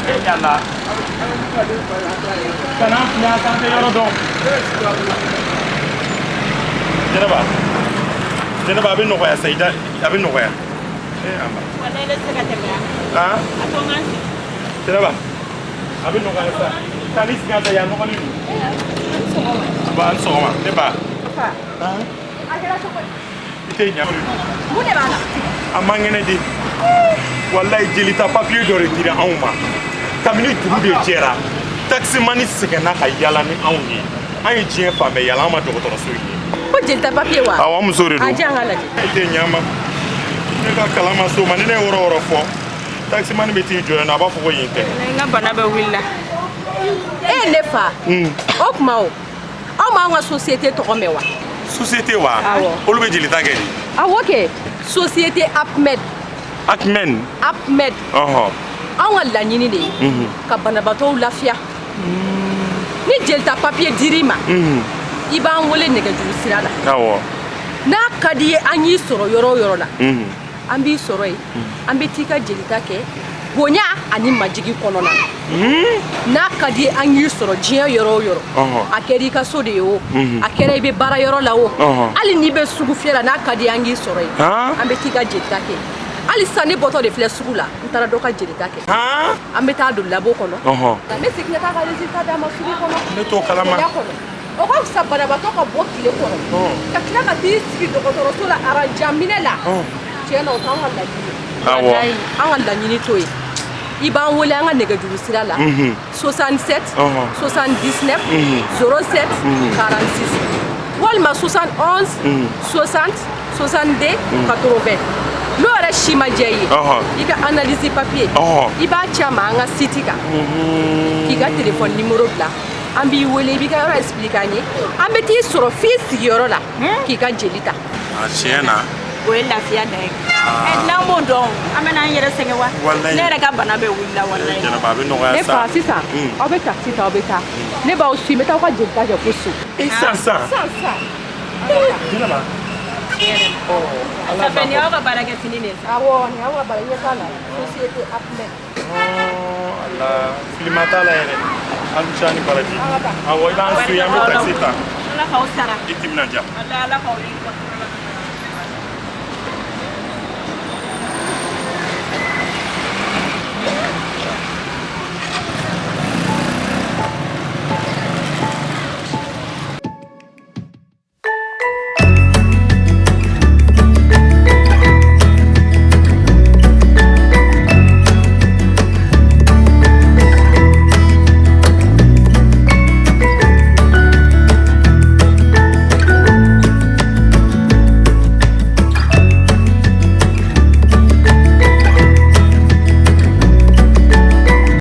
yalla kana fiya santé yoro don Jenaba be no ya Saida abi no ya amba wala le sega temya ah atongan Jenaba abi no ya sa tanis ngata ya no kali ba an soma ne ba fa ah akela so ko ite nya mu ne bana amangene di wallahi jelita papier do retira anuma kamini tubu de jera taxi mani segena ka yala ni anuni an yi jiɲɛ fan bɛɛ yala an ma dɔgɔtɔrɔso ye ko jelita papier wa awɔ muso de don a jan ka lajɛ e tɛ ɲama ne ka kalan ma so ma ni ne ye wɔrɔ fɔ taxi mani bɛ t'i jɔ yen nɔ a b'a fɔ ko yen tɛ n ka bana bɛ wulila e ye ne fa o tuma o aw m'anw ka société tɔgɔ mɛn wa société wa olu bɛ jelita kɛ de awɔ kɛ société APMED ɔhɔn anw ka laɲini de ye ka banabaatɔw lafiya ni jelita papier dir'i ma i b'an wele nɛgɛjuru sira la awɔ n'a ka di ye an y'i sɔrɔ yɔrɔ o yɔrɔ la an b'i sɔrɔ yen an bɛ t'i ka jelita kɛ bonya ani majigi kɔnɔna na n'a ka di ye an y'i sɔrɔ diɲɛ yɔrɔ o yɔrɔ a kɛra i ka so de ye o a kɛra i bɛ baara yɔrɔ la o hali n'i bɛ sugu fiyɛ la n'a ka di ye an k'i sɔrɔ yen an bɛ t'i ka jelita kɛ hali sisan ne bɔtɔ de filɛ sugu la n taara dɔ ka jelita kɛ an bɛ taa don labo kɔnɔ n bɛ segin ka taa ka résultat d'a ma sugu kɔnɔ ne t'o kalama o ka fisa banabaatɔ ka bɔ tile kɔrɔ ka tila ka t'i sigi dɔgɔtɔrɔso la arajan minɛ la tiɲɛ na o t'anw ka laɲini ye an ka laɲini t'o ye i b'an wele an ka nɛgɛjuru sira la 67 79 07 46 walima 71 60 62 80 n'o yɛrɛ si ma diya i ye i ka analyse papier i b'a ci a ma an ka site kan k'i ka téléphone numéro bila an b'i wele i b'i ka yɔrɔ expliquer an ye an bɛ t'i sɔrɔ f'i sigiyɔrɔ la k'i ka jeli ta tiɲɛ na o ye lafiya da ye n'an m'o dɔn an bɛna an yɛrɛ sɛgɛn wa ne yɛrɛ ka bana bɛ wulila walayi jɛnɛba a bɛ nɔgɔya ne fa sisan aw bɛ taxi ta aw bɛ taa ne b'aw su n bɛ taa aw ka jelita kɛ fo so sisan jɛnɛba ça fait ni aw ka baarakɛ fini de ye awɔ ni aw ka baara ɲɛ t'a la société APMED ala filima t'a la yɛrɛ an bɛ taa ni baraji awɔ i b'an su ye an bɛ taxi ta ala k'aw sara i timinanja ala k'aw